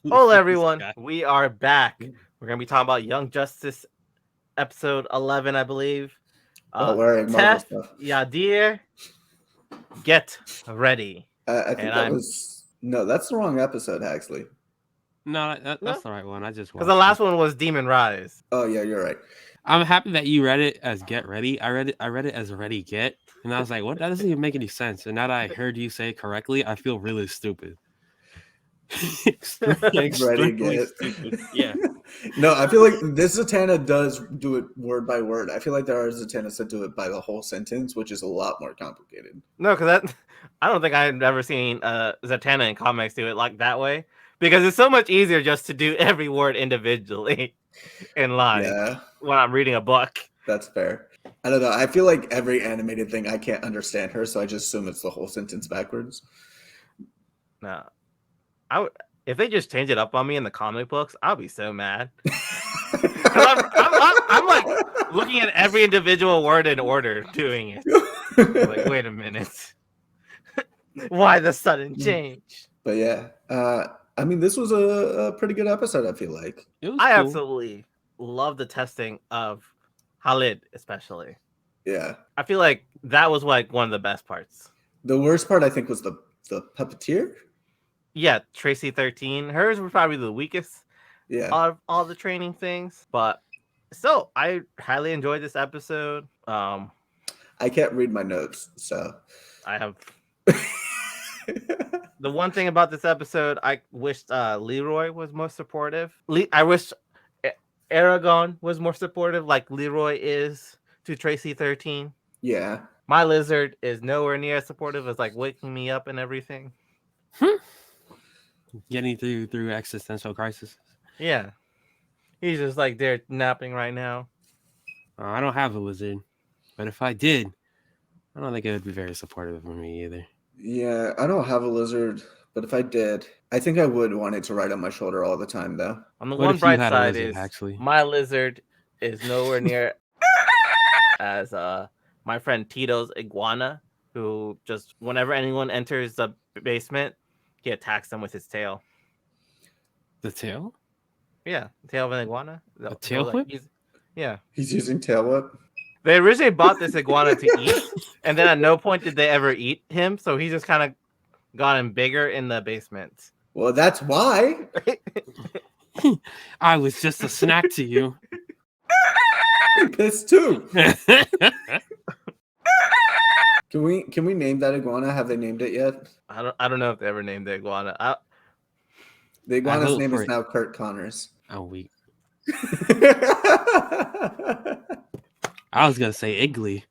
Hello, This everyone. guy. We are back. We're going to be talking about Young Justice episode 11, I believe. While wearing Marvel Tef, stuff. Yadir, get ready. I And think that I'm, was no, that's the wrong episode, Haxley. No, no, that's the right one. I just because the watched it. last one was Demon Rise. Oh yeah, you're right. I'm happy that you read it as "Get Ready." I read it as "Ready Get," and I was like, "What? That doesn't even make any sense." And now that I heard you say it correctly, I feel really stupid. Ready, Extremely get. stupid. Yeah. No, I feel like this Zatanna does do it word by word. I feel like there are Zatannas that do it by the whole sentence, which is a lot more complicated. No, because I don't think I've ever seen Zatanna in comics do it like that way. Because it's so much easier just to do every word individually in line Yeah, when I'm reading a book. that's fair. I don't know. I feel like every animated thing I can't understand her, so I just assume it's the whole sentence backwards. No, I would, if they just change it up on me in the comic books, I'll be so mad. Because I'm like looking at every individual word in order, doing it. I'm like, wait a minute, why the sudden change? But yeah, I mean, this was a pretty good episode. I feel like. It was I cool. absolutely love the testing of Khalid, especially. Yeah, I feel like that was like one of the best parts. the worst part I think was the puppeteer. Yeah, Tracy 13. Hers was probably the weakest Yeah, of all the training things, but still, I highly enjoyed this episode. I can't read my notes, so. I have the one thing about this episode, I wished Leroy was more supportive. I wish Aragon was more supportive, like Leroy is to Tracy 13. Yeah. My lizard is nowhere near as supportive as like waking me up and everything. Getting through existential crisis. Yeah, he's just like there napping right now. I don't have a lizard, but if I did, I don't think it would be very supportive of me either. Yeah, I don't have a lizard, but if I did, I think I would want it to ride on my shoulder all the time, though. On the What one if you bright had a side lizard, is actually? my lizard is nowhere near as my friend Tito's iguana, who just whenever anyone enters the basement, he attacks them with his tail. The tail? Yeah, tail of an iguana. A tail whip? Yeah. He's using tail whip. They originally bought this iguana to eat, and then at no point did they ever eat him, so he just kind of gotten bigger in the basement. Well, that's why. I was just a snack to you. Piss too. Can we name that iguana? Have they named it yet? I don't know if they ever named the iguana. The iguana's hope name for is it. now Kurt Connors. Oh, weak. I was gonna say Iggly.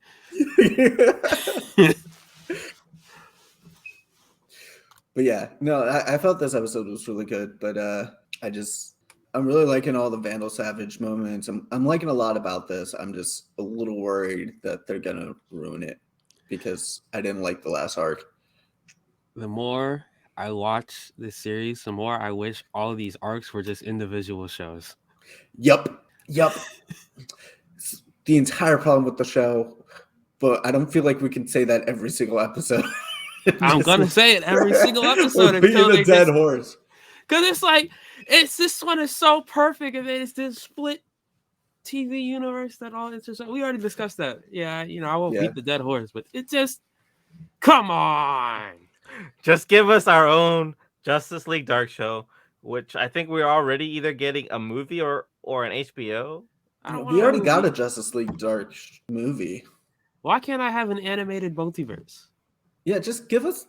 But yeah, no, I felt this episode was really good, but I'm really liking all the Vandal Savage moments. I'm liking a lot about this. I'm just a little worried that they're gonna ruin it because I didn't like the last arc. The more I watch this series, the more I wish all of these arcs were just individual shows. Yup. It's the entire problem with the show, but I don't feel like we can say that every single episode. I'm gonna say it every single episode We're until beating they a dead just, horse. because it's like this one is so perfect, and then it's this split TV universe that all it's just we already discussed that. Yeah, I won't Yeah. beat the dead horse, but it just come on. Just give us our own Justice League Dark show, which I think we're already either getting a movie or an HBO. I don't We want already a got a movie. Justice League Dark movie. Why can't I have an animated multiverse? Yeah, just give us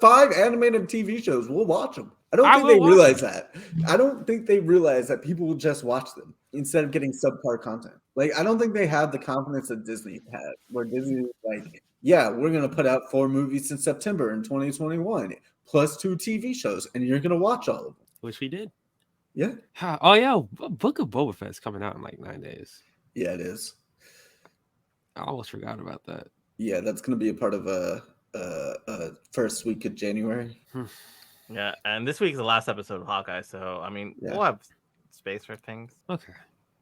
5 animated TV shows. We'll watch them. I don't I think will they watch realize them. that. I don't think they realize that people will just watch them instead of getting subpar content. Like, I don't think they have the confidence that Disney had, where Disney was like, yeah, we're going to put out 4 movies in September in 2021, plus 2 TV shows, and you're going to watch all of them. Which we did. Yeah. Oh yeah, Book of Boba Fett's coming out in like 9 days. Yeah, it is. I almost forgot about that. Yeah, that's going to be a part of a first week of January. Yeah, and this week's the last episode of Hawkeye, so I mean, Yeah. we'll have space for things. Okay.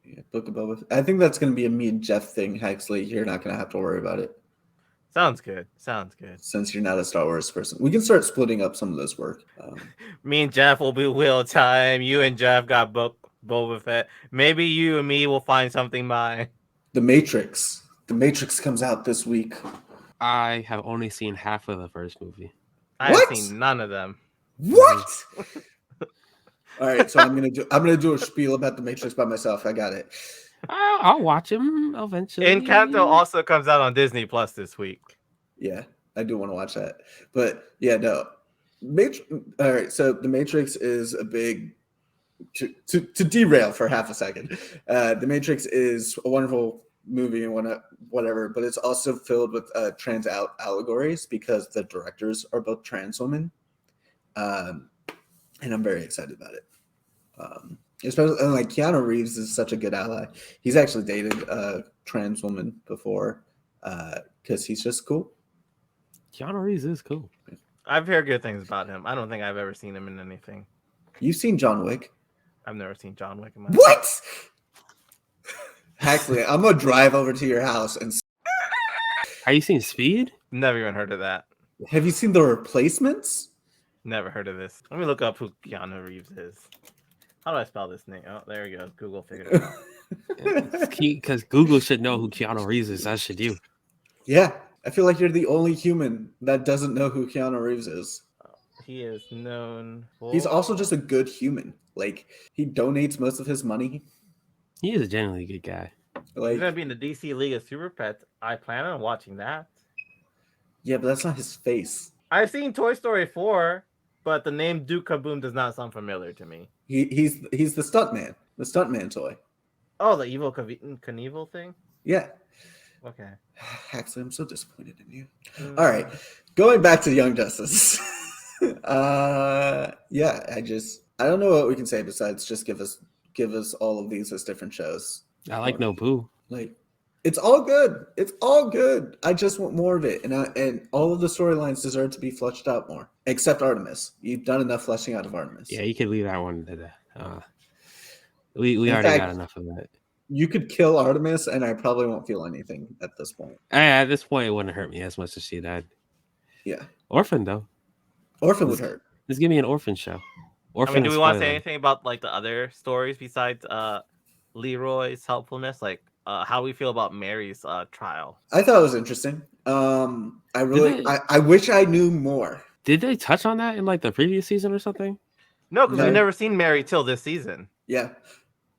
Yeah, Book of Boba Fett. I think that's going to be a me and Jeff thing, Haxley. You're not going to have to worry about it. Sounds good. Sounds good. Since you're not a Star Wars person, we can start splitting up some of this work. Me and Jeff will be wheel time. You and Jeff got Boba Fett. Maybe you and me will find something by The Matrix. The Matrix comes out this week. I have only seen half of the first movie. I What? have seen none of them. What? All right, so I'm gonna do a spiel about The Matrix by myself. I got it. I'll watch him eventually. Encanto also comes out on Disney Plus this week. Yeah, I do want to watch that. But yeah, no. All right, so The Matrix is a big to derail for half a second. The Matrix is a wonderful movie and whatever, but it's also filled with trans allegories because the directors are both trans women, and I'm very excited about it. Especially and like Keanu Reeves is such a good ally. He's actually dated a trans woman before because he's just cool. Keanu Reeves is cool. I've heard good things about him. I don't think I've ever seen him in anything. You've seen John Wick? I've never seen John Wick in my life. What? Haxley, I'm gonna drive over to your house and. Have you seen Speed? Never even heard of that. Have you seen The Replacements? Never heard of this. Let me look up who Keanu Reeves is. How do I spell this name? Oh, there you go. Google figured it out. Because Google should know who Keanu Reeves is. As should you. Yeah, I feel like you're the only human that doesn't know who Keanu Reeves is. He is known for... He's also just a good human. Like, he donates most of his money. He is a genuinely good guy. Like, He's going to be in the DC League of Super Pets. I plan on watching that. yeah, but that's not his face. I've seen Toy Story 4, but the name Duke Kaboom does not sound familiar to me. He's the stuntman toy. Oh, the Evil Knievel thing? Yeah. Okay. Haxley, I'm so disappointed in you. All right, going back to Young Justice. Yeah, I don't know what we can say besides just give us all of these as different shows. I like No Boo. Like, it's all good. It's all good. I just want more of it, and all of the storylines deserve to be fleshed out more. Except Artemis, you've done enough fleshing out of Artemis. Yeah, you could leave that one to the. We In already fact, got enough of that. You could kill Artemis, and I probably won't feel anything at this point. At this point, it wouldn't hurt me as much as she died. Yeah, Orphan though. Orphan would hurt. Just give me an Orphan show. Orphan. I mean, do we want to say anything about like the other stories besides Leroy's helpfulness? Like how we feel about Mary's trial? I thought it was interesting. I wish I knew more. Did they touch on that in like the previous season or something? No, because No. we've never seen Mary till this season. Yeah.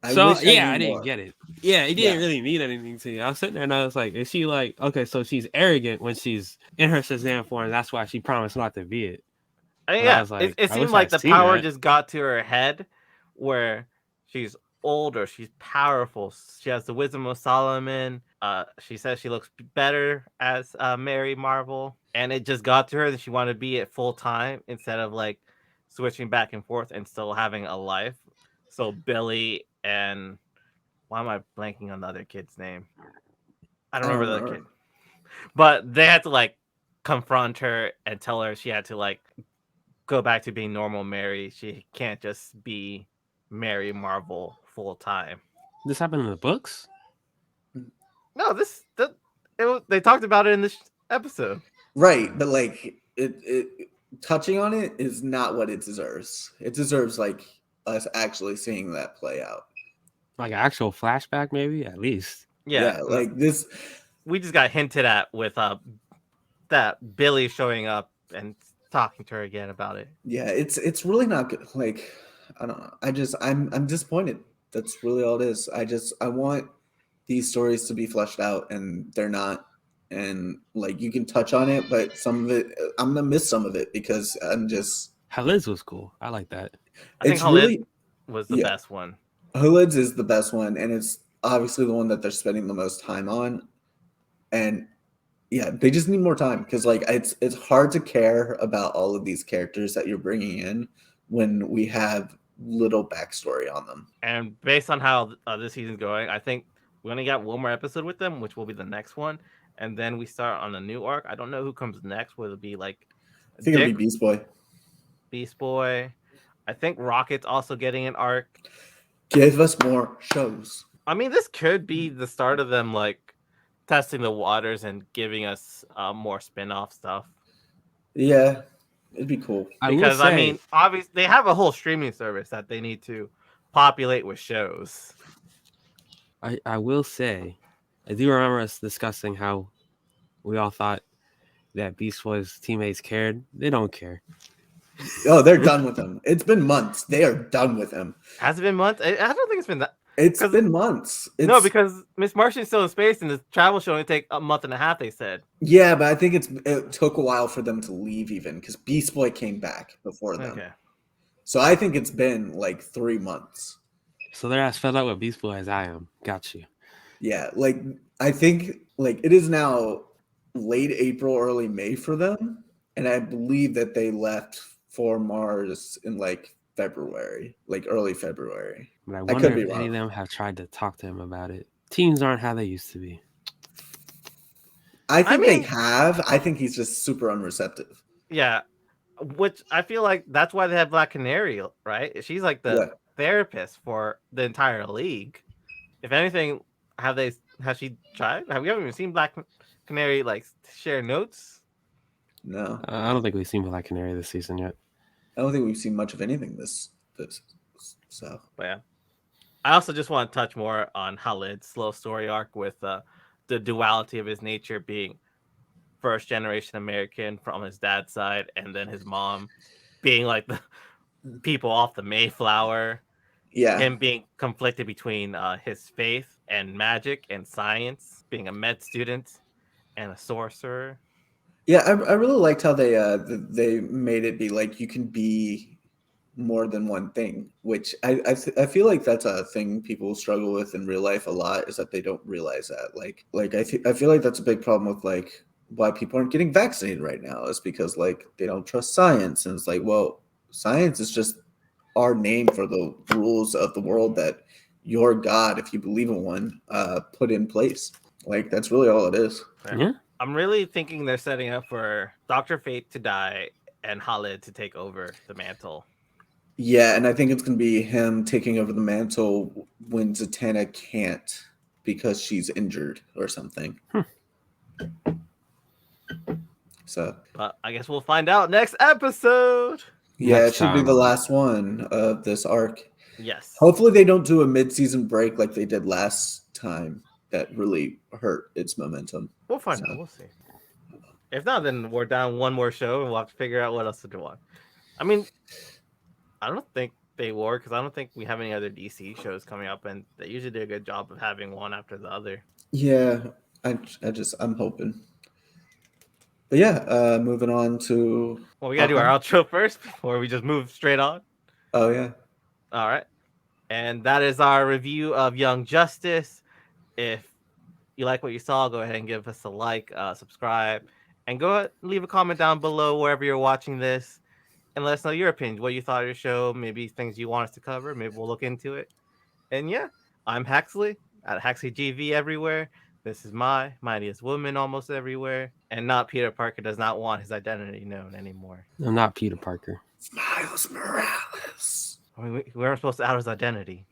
I knew didn't more. get it. Yeah, it didn't Yeah. really mean anything to me. I was sitting there and I was like, is she like, okay, so she's arrogant when she's in her Shazam form. That's why she promised not to be it. I mean, But I yeah, was like, it I seemed wish like I'd the seen power that. just got to her head where she's older, she's powerful, she has the wisdom of Solomon. She says she looks better as Mary Marvel, and it just got to her that she wanted to be it full time instead of like switching back and forth and still having a life. So Billy and why am I blanking on the other kid's name? I don't remember the other kid. But they had to like confront her and tell her she had to like go back to being normal Mary. She can't just be Mary Marvel full time. This happened in the books? No, they talked about it in this episode. Right, but like it touching on it is not what it deserves. It deserves like us actually seeing that play out. Like an actual flashback, maybe at least. Yeah, like this. We just got hinted at with that Billy showing up and talking to her again about it. Yeah, it's really not good. Like, I don't know. I'm disappointed. That's really all it is. I want these stories to be fleshed out, and they're not. And like you can touch on it, but some of it I'm gonna miss some of it because I'm just. Halid's was cool. I like that. I think Halid was the best one. Halid's is the best one, and it's obviously the one that they're spending the most time on. And yeah, they just need more time because like it's hard to care about all of these characters that you're bringing in when we have little backstory on them. And based on how this season's going, I think we only got one more episode with them, which will be the next one, and then we start on a new arc. I don't know who comes next. Will it be like? I think it'll be Beast Boy. Beast Boy. I think Rocket's also getting an arc. Give us more shows. I mean, this could be the start of them like testing the waters and giving us more spin-off stuff. Yeah, it'd be cool. Because I mean, obviously they have a whole streaming service that they need to populate with shows. I will say, I do remember us discussing how we all thought that Beast Boy's teammates cared. They don't care. Oh, they're done with him. It's been months. They are done with him. Has it been months? I don't think it's been that. It's been months. No, because Miss Martian's still in space, and the travel show only take a month and a half. They said. Yeah, but I think it took a while for them to leave, even because Beast Boy came back before them. Okay. So I think it's been like 3 months. So they're as fed up with Beast Boy as I am. Got you. Yeah, like I think like it is now late April, early May for them, and I believe that they left for Mars in like February, like early February. But I wonder if any of them have tried to talk to him about it. Teams aren't how they used to be. I think they have. I think he's just super unreceptive. Yeah, which I feel like that's why they have Black Canary, right? She's like the therapist for the entire league. If anything, has she tried? We haven't even seen Black Canary like share notes. No, I don't think we've seen Black Canary this season yet. I don't think we've seen much of anything this. So, but yeah. I also just want to touch more on Khalid's slow story arc with the duality of his nature being first generation American from his dad's side, and then his mom being like the people off the Mayflower. Yeah. Him being conflicted between his faith and magic and science, being a med student and a sorcerer. Yeah, I really liked how they made it be like you can be more than one thing, which I feel like that's a thing people struggle with in real life a lot, is that they don't realize that. Like I feel like that's a big problem with like why people aren't getting vaccinated right now, is because like they don't trust science, and it's like, well, science is just our name for the rules of the world that your God, if you believe in one, put in place. Like that's really all it is. Yeah. I'm really thinking they're setting up for Dr. Fate to die and Khalid to take over the mantle. Yeah, and I think it's going to be him taking over the mantle when Zatanna can't because she's injured or something. So, but I guess we'll find out next episode. Yeah, it should be the last one of this arc. Yes. Hopefully they don't do a mid-season break like they did last time. That really hurt its momentum. We'll find out. We'll see. If not, then we're down one more show and we'll have to figure out what else to watch. I mean, I don't think they were, because I don't think we have any other DC shows coming up, and they usually do a good job of having one after the other. Yeah, I'm hoping. But yeah, moving on to... Well, we got to do our outro first before we just move straight on. Oh, yeah. All right. And that is our review of Young Justice. If you like what you saw, go ahead and give us a like, subscribe, and go ahead and leave a comment down below wherever you're watching this, and let us know your opinion, what you thought of your show, maybe things you want us to cover. Maybe we'll look into it. And yeah, I'm Haxley at HaxleyGV everywhere. This is Mightiest Woman almost everywhere. And not Peter Parker does not want his identity known anymore. I'm not Peter Parker. Miles Morales. I mean, we weren't supposed to out his identity.